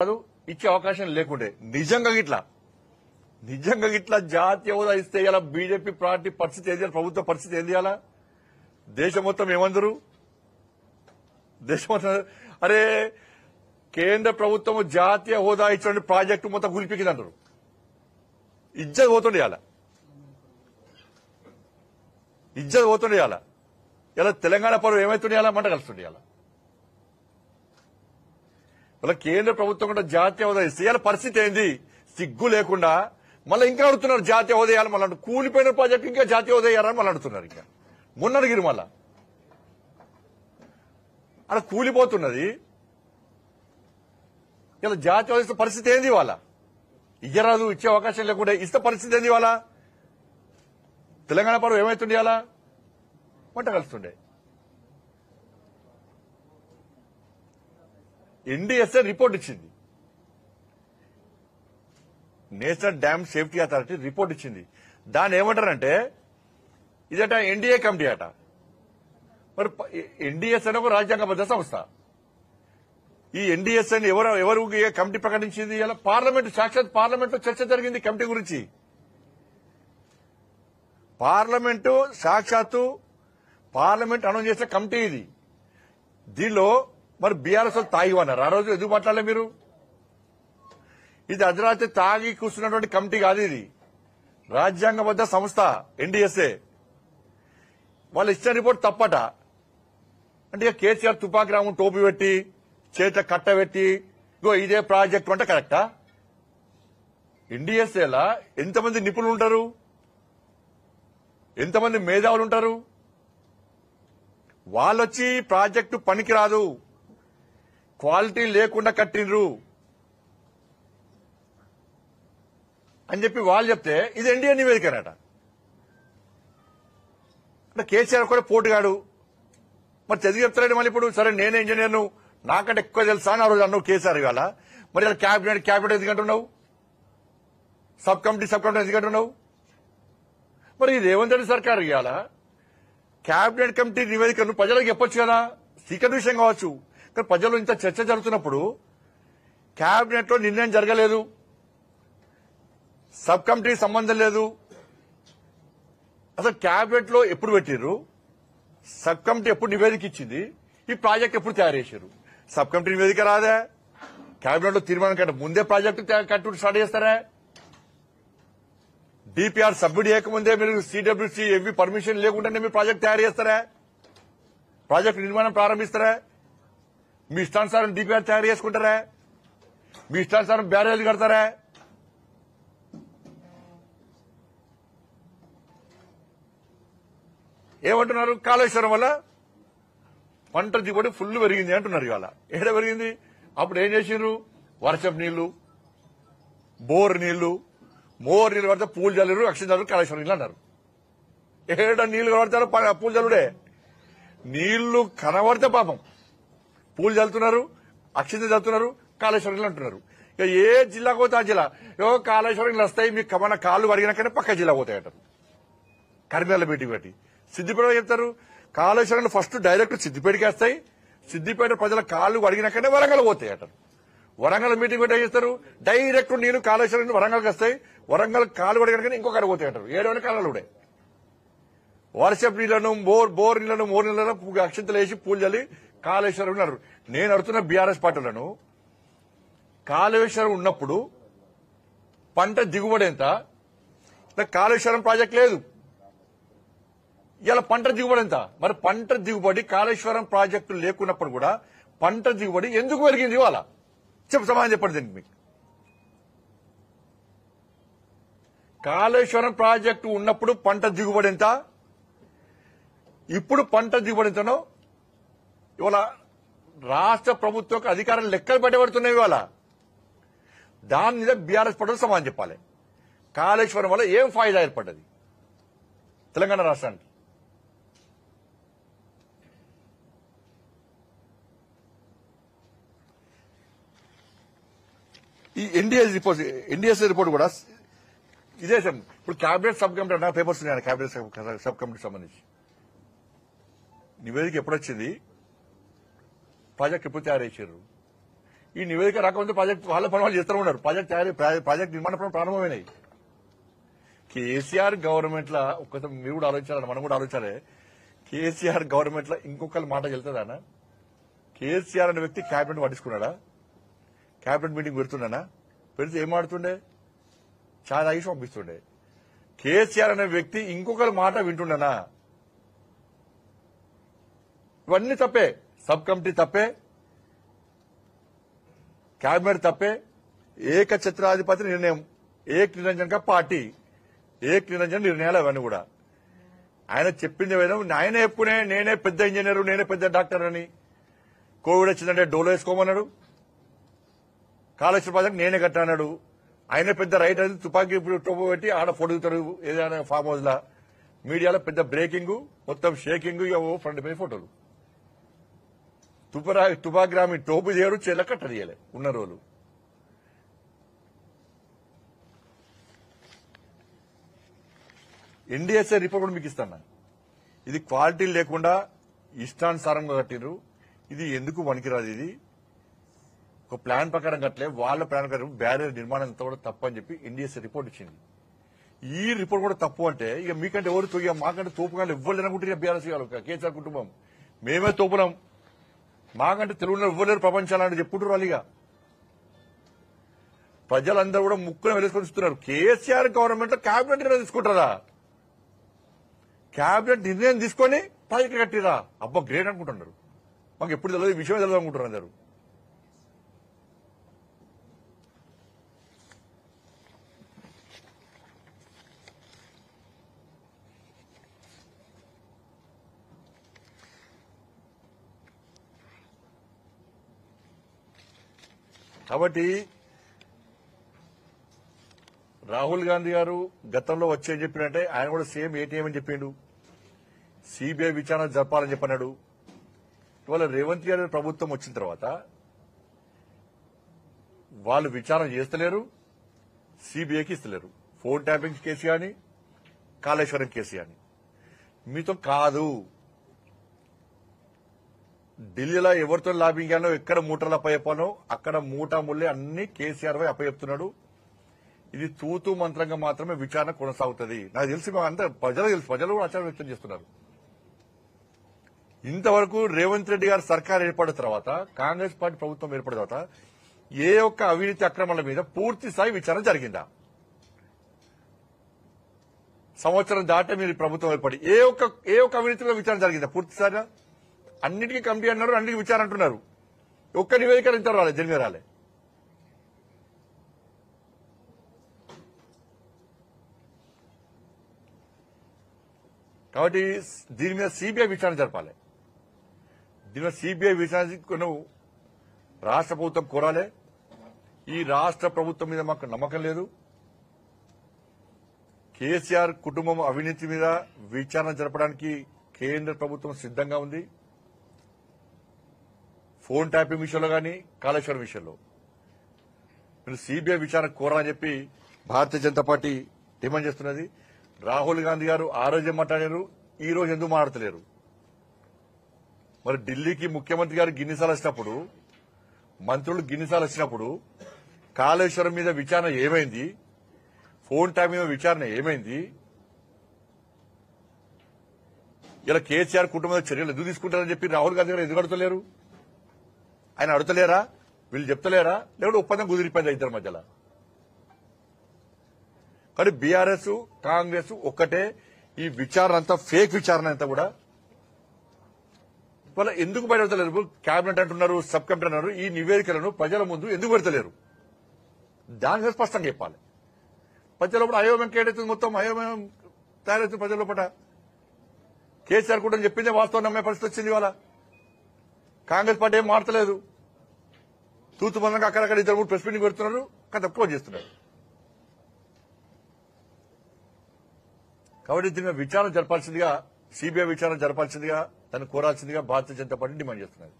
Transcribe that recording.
కాదు ఇచ్చే అవకాశం లేకుండే నిజంగా గిట్లా జాతీయ హోదా ఇస్తే ఇలా బీజేపీ పార్టీ పరిస్థితి ఏంది, ప్రభుత్వ పరిస్థితి ఏంది? అలా దేశం మొత్తం ఏమందరు అరే కేంద్ర ప్రభుత్వం జాతీయ హోదా ఇచ్చిన ప్రాజెక్టు మొత్తం గులిపికింది అంటారు. ఇజ్జత్ పోతుండే ఇలా తెలంగాణ పరువు ఏమైతుండే అలా మంట కలుస్తుండే ఇలా కేంద్ర ప్రభుత్వం కూడా జాతీయ హోదా ఇస్తే ఇలా పరిస్థితి ఏంది? సిగ్గు లేకుండా మళ్ళీ ఇంకా అడుగుతున్నారు జాతీయ హోదా ఇవ్వాలి. మళ్ళీ కూలిపోయిన ప్రాజెక్టు ఇంకా జాతీయ హోదా ఇవ్వాలని మళ్ళీ అడుగుతున్నారు. ఇంకా మొన్న అడిగిరు మళ్ళా అలా కూలిపోతున్నది. ఇలా జాతీయ హోదా ఇస్తే పరిస్థితి ఏంది? వాళ్ళ ఇయ్యరాదు, ఇచ్చే అవకాశం లేకుండా ఇస్తే పరిస్థితి ఏంది? వాళ్ళ తెలంగాణ పరువు ఏమైతుండే అలా మంట కలుస్తుండే. ఎన్డీఎస్ఏ రిపోర్ట్ ఇచ్చింది, national dam safety authority report ఇచ్చింది. దాన్ని ఏమంటారంటే ఇదట ఎన్డీఏ కమిటీ అట. మరి ఎన్డీఎస్ అనే ఒక రాజ్యాంగబద్ద సంస్థ. ఈ ఎన్డీఎస్ అని ఎవరు కమిటీ ప్రకటించింది? ఇలా పార్లమెంట్, సాక్షాత్ పార్లమెంట్ లో చర్చ జరిగింది కమిటీ గురించి. పార్లమెంటు సాక్షాత్తు పార్లమెంట్ అనౌన్స్ చేసిన కమిటీ ఇది. దీనిలో మరి బీఆర్ఎస్ వాళ్ళు తాగివన్నారు. ఆ రోజు ఎందుకు మాట్లాడలే మీరు? ఇది అర్ధరాత్రి తాగి కూర్చున్నటువంటి కమిటీ కాదు, ఇది రాజ్యాంగబద్ద సంస్థ ఎన్డీఎస్ఏ. వాళ్ళు ఇచ్చిన రిపోర్ట్ తప్పట. అంటే ఇక కేసీఆర్ తుపాకి రాము టోపీ పెట్టి చేత కట్ట పెట్టి ఇగో ఇదే ప్రాజెక్టు అంటే కరెక్టా? ఎన్డీఎస్ఏలా ఎంతమంది నిపుణులు ఉంటారు, ఎంతమంది మేధావులు ఉంటారు? వాళ్ళొచ్చి ప్రాజెక్టు పనికిరాదు, క్వాలిటీ లేకుండా కట్టిండ్రు అని చెప్పి వాళ్ళు చెప్తే ఇది ఎన్డీఏ నివేదికనట. అంటే కేసీఆర్ కూడా పోటుగాడు, మరి చదివి చెప్తాడు మళ్ళీ ఇప్పుడు. సరే నేనే ఇంజనీర్ను, నాకంటే ఎక్కువ తెలుసా అని ఆ రోజు అన్నావు కేసీఆర్. ఇవాళ మరి ఇలా క్యాబినెట్ ఎందుకంటున్నావు? సబ్ కమిటీ ఎందుకంటున్నావు? మరి ఈ రేవంత్ రెడ్డి సర్కార్ ఇవాళ క్యాబినెట్ కమిటీ నివేదికను ప్రజలకు చెప్పొచ్చు కదా, సీక్రెట్ విషయం కావచ్చు. కానీ ప్రజలు ఇంత చర్చ జరుగుతున్నప్పుడు క్యాబినెట్ లో నిర్ణయం జరగలేదు, సబ్ కమిటీ సంబంధం లేదు. అసలు క్యాబినెట్ లో ఎప్పుడు పెట్టిర్రు? సబ్ కమిటీ ఎప్పుడు నివేదిక ఇచ్చింది? ఈ ప్రాజెక్ట్ ఎప్పుడు తయారు చేశారు? సబ్ కమిటీ నివేదిక రాదా? క్యాబినెట్ లో తీర్మానం కంటే ముందే ప్రాజెక్టు కట్టుడు స్టార్ట్ చేస్తారా? డిపిఆర్ సబ్మిట్ చేయకముందే మీరు సిడబ్ల్యూసీ ఎవ్వి పర్మిషన్ లేకుండానే మీరు ప్రాజెక్ట్ తయారు చేస్తారా? ప్రాజెక్టు నిర్మాణం ప్రారంభిస్తారా? మీ ఇష్టానుసారం డిపిఆర్ తయారు చేసుకుంటారా? మీ ఇష్టానుసారం బ్యారేజ్ కడతారా? ఏమంటున్నారు? కాళేశ్వరం వల్ల పంట దిగుబడి ఫుల్ పెరిగింది అంటున్నారు. ఇవాళ ఏడ పెరిగింది? అప్పుడు ఏం చేసిండ్రు? వర్షపు నీళ్లు, మోర్ నీళ్లు పడితే పూలు జల్లురు, అక్షం జల్లురు, కాళేశ్వరం నీళ్ళు అన్నారు. ఏడ నీళ్లు కనబడతారో పూలు జల్లుడే. నీళ్లు కనబడితే పాపం పూలు చల్లుతున్నారు, అక్షింత చల్లుతున్నారు, కాళేశ్వరం నీళ్ళు అంటున్నారు. ఇక ఏ జిల్లాకు పోతే ఆ జిల్లా కాళేశ్వరం నీళ్ళు వస్తాయి, మీకు మన కాళ్ళు అడిగినాకనే పక్క జిల్లా పోతాయి అంటారు. కర్మిల మీటింగ్ పెట్టి సిద్దిపేట చెప్తారు కాళేశ్వరం ఫస్ట్ డైరెక్ట్ సిద్దిపేటకి వస్తాయి, సిద్దిపేట ప్రజల కాళ్ళు అడిగినాకనే వరంగల్ పోతాయి అంటారు. వరంగల్ మీటింగ్ పెట్టి చేస్తారు, డైరెక్ట్ నీళ్లు కాళేశ్వరం వరంగల్కి వస్తాయి, వరంగల్ కాలు అడిగినాకనే ఇంకొకటి పోతాయి అంటారు. ఏడవని కాలాలు కూడా వర్షపు నీళ్లను మోర్ నీళ్లను అక్షంతలు వేసి పూలు చల్లి కాళేశ్వరం ఉన్నారు. నేను అడుగుతున్న బీఆర్ఎస్ పార్టీలను, కాళేశ్వరం ఉన్నప్పుడు పంట దిగుబడి ఎంత? కాళేశ్వరం ప్రాజెక్ట్ లేదు, ఇలా పంట దిగుబడి ఎంత? మరి పంట దిగుబడి కాళేశ్వరం ప్రాజెక్టు లేకున్నప్పుడు కూడా పంట దిగుబడి ఎందుకు పెరిగింది? వాళ్ళ సమాధానం చెప్పండి దీనికి. మీకు కాళేశ్వరం ప్రాజెక్టు ఉన్నప్పుడు పంట దిగుబడి ఎంత, ఇప్పుడు పంట దిగుబడి ఎంతనో ఇవాళ రాష్ట్ర ప్రభుత్వం అధికారులు లెక్కలు పెట్టబడుతున్నాయి. ఇవాళ దాని మీద బీఆర్ఎస్ పడ్డది సమాధానం చెప్పాలి. కాళేశ్వరం వల్ల ఏం ఫాయిదా ఏర్పడ్డది తెలంగాణ రాష్ట్రానికి? ఈ ఎన్డీఎస్ రిపోర్ట్ కూడా ఇదే. ఇప్పుడు క్యాబినెట్ సబ్ కమిటీ అన్న పేపర్స్ ఉన్నాయి, క్యాబినెట్ సబ్ కమిటీకి సంబంధించి నివేదిక ఎప్పుడొచ్చింది? ప్రాజెక్ట్ ఎప్పుడు తయారు చేశారు? ఈ నివేదిక రాకముందే ప్రాజెక్ట్ వాళ్ళ పని వాళ్ళు చేస్తూ ఉన్నారు. ప్రాజెక్ట్ నిర్మాణ పనులు ప్రారంభమైనాయి. కేసీఆర్ గవర్నమెంట్ లా ఒక్కసారి మీరు కూడా ఆలోచించాలని మనం కూడా ఆలోచించాలి. కేసీఆర్ గవర్నమెంట్ లో ఇంకొకరి మాట వెళ్తుందా? కేసీఆర్ అనే వ్యక్తి క్యాబినెట్ పట్టించుకున్నాడా? క్యాబినెట్ మీటింగ్ పెడుతున్నానా? పెడితే ఏం ఆడుతుండే? చాలా తాగి పంపిస్తుండే. కేసీఆర్ అనే వ్యక్తి ఇంకొకరి మాట వింటుండనా? ఇవన్నీ తప్పే. సబ్ కమిటీ తప్పే, క్యాబినెట్ తప్పే, ఏకఛత్రాధిపతి నిర్ణయం, ఏక్ నిరంజన్ కా పార్టీ, ఏక్ నిరంజన్ నిర్ణయాలు అవన్నీ కూడా. ఆయన చెప్పింది విధంగా ఆయనే చెప్పుకునే నేనే పెద్ద ఇంజనీరు, నేనే పెద్ద డాక్టర్ అని. కోవిడ్ వచ్చిందంటే డోలో వేసుకోమన్నాడు. కాళేశ్వరం ప్రాజెక్ట్ నేనే కట్టాడు. ఆయనే పెద్ద రైట్ అది తుపాకీ టోపు పెట్టి ఆడ పొడుగుతాడు ఏదైనా ఫామ్ హౌస్ లా. మీడియాలో పెద్ద బ్రేకింగ్, మొత్తం షేకింగ్, ఫ్రంట్ పై ఫోటోలు. తుపాగ్రామి టోపు చేయడు, చెల్ల కట్టడియలే ఉన్న రోజులు. ఎన్డీఎస్ఏ రిపోర్ట్ కూడా మీకు ఇస్తాను. ఇది క్వాలిటీ లేకుండా ఇష్టానుసారంగా కట్టిండ్రు. ఇది ఎందుకు పనికిరాదు. ఇది ఒక ప్లాన్ ప్రకారం కట్టలే, వాళ్ళ ప్లాన్ ప్రకారం బ్యారియర్ నిర్మాణం అంతా కూడా తప్పు అని చెప్పి ఎన్డీఎస్ఏ రిపోర్ట్ ఇచ్చింది. ఈ రిపోర్ట్ కూడా తప్పు అంటే ఇక మీకంటే ఎవరు ఇక మాకంటే తోపుగా ఎవ్వరు లేనుకుంటే బీఆర్ఎస్ కేసీఆర్ కుటుంబం మేమే తోపులం, మాకంటే తెలుగులో ఇవ్వలేరు ప్రపంచాలని చెప్పుకుంటారు వాళ్ళు. ఇక ప్రజలందరూ కూడా ముక్కును వెలుసుకొని ఇస్తున్నారు. కేసీఆర్ గవర్నమెంట్ లో క్యాబినెట్ నిర్ణయం తీసుకుంటారా? క్యాబినెట్ నిర్ణయం తీసుకొని ప్రాజెక్టు కట్టిరా? అబ్బా గ్రేట్ అనుకుంటున్నారు. మాకు ఎప్పుడు తెలియదు, ఈ విషయం తెలియదు అనుకుంటున్నారు అందరు. కాబట్టి రాహుల్ గాంధీ గారు గతంలో వచ్చేది చెప్పినట్టే ఆయన కూడా సేమ్ ఏటీఎం అని చెప్పిండు. సిబిఐ విచారణ జరపాలని చెప్పన్నాడు. ఇవాళ రేవంత్ రెడ్డి ప్రభుత్వం వచ్చిన తర్వాత వాళ్ళు విచారణ చేస్తలేరు, సిబిఐకి ఇస్తలేరు. ఫోన్ ట్యాపింగ్ కేసు కానీ, కాళేశ్వరం కేసు కానీ. మీతో కాదు, ఢిల్లీలో ఎవరితో లాబింగ్ అయ్యానో, ఎక్కడ మూటలు అప్పచెప్పానో అక్కడ మూటా ముళ్ళే అన్ని కేసీఆర్ పై అప్పచెప్తున్నాడు. ఇది తూతూ మంత్రంగా మాత్రమే విచారణ కొనసాగుతుంది. నాకు తెలిసి అంతా ప్రజలు తెలుసు, ప్రజలు కూడా ఆచారం వ్యక్తం చేస్తున్నారు. ఇంతవరకు రేవంత్ రెడ్డి గారు సర్కార్ ఏర్పడిన తర్వాత, కాంగ్రెస్ పార్టీ ప్రభుత్వం ఏర్పడిన తర్వాత ఏ ఒక్క అవినీతి అక్రమాల మీద పూర్తి స్థాయి విచారణ జరిగిందా? సంవత్సరం దాటే మీరు ప్రభుత్వం ఏర్పడి ఏ ఒక్క అవినీతిలో విచారణ జరిగిందా పూర్తి స్థాయిగా? అన్నిటికీ కమిటీ అన్నారు, అన్నిటికీ విచారణ అంటున్నారు. ఒక్క నివేదిక ఇంత రాలే, జరిగి రాలే. కాబట్టి దీని మీద సిబిఐ విచారణ జరపాలి. దీని మీద సిబిఐ విచారణ రాష్ట్ర ప్రభుత్వం కోరాలి. ఈ రాష్ట్ర ప్రభుత్వం మీద మాకు నమ్మకం లేదు. కేసీఆర్ కుటుంబం అవినీతి మీద విచారణ జరపడానికి కేంద్ర ప్రభుత్వం సిద్దంగా ఉంది. ఫోన్ ట్యాపింగ్ విషయంలో కానీ, కాళేశ్వరం విషయంలో మీరు సిబిఐ విచారణ కోరాలని చెప్పి భారతీయ జనతా పార్టీ డిమాండ్ చేస్తున్నది. రాహుల్ గాంధీ గారు ఆ రోజే మాట్లాడారు, ఈ రోజు ఎందుకు మాట్లాడతలేరు? మరి ఢిల్లీకి ముఖ్యమంత్రి గారు గిన్నిసార్లు వచ్చినప్పుడు, మంత్రులు గిన్నిసార్లు వచ్చినప్పుడు కాళేశ్వరం మీద విచారణ ఏమైంది? ఫోన్ ట్యాప్ మీద విచారణ ఏమైంది? ఇలా కేసీఆర్ కుటుంబ చర్యలు ఎందుకు తీసుకుంటారని చెప్పి రాహుల్ గాంధీ గారు ఎందుకు అడుగుతలేరు? ఆయన అడుగుతలేరా? వీళ్ళు చెప్తలేరా? లేకపోతే ఒప్పందం కుదిరిపోయింది ఇద్దరి మధ్యలో? కానీ బీఆర్ఎస్ కాంగ్రెస్ ఒక్కటే. ఈ విచారణ అంతా ఫేక్ విచారణ అంతా కూడా వాళ్ళ ఎందుకు బయటపెడతలేరు? కేబినెట్ అంటున్నారు, సబ్ కమిటీ అన్నారు. ఈ నివేదికలను ప్రజల ముందు ఎందుకు పెడతలేరు? దానికి స్పష్టంగా చెప్పాలి. ప్రజల లోపల అయోమయం కేటవుతుంది, మొత్తం అయోమయం తయారవుతుంది ప్రజల లోపల. కేసీఆర్ కూడా చెప్పిందే వాస్తవం నమ్మే పరిస్థితి వచ్చింది. ఇవాళ కాంగ్రెస్ పార్టీ ఏం మారతలేదు. తూతు మందంగా అక్కడక్కడ ఇద్దరు మూడు ప్రెస్ మీటింగ్ పెడుతున్నారు, కథ క్లోజ్ చేస్తున్నారు. కాబట్టి దీని విచారణ జరపాల్సిందిగా, సిబిఐ విచారణ జరపాల్సిందిగా, దాన్ని కోరాల్సిందిగా భారతీయ జనతా పార్టీ డిమాండ్ చేస్తున్నారు.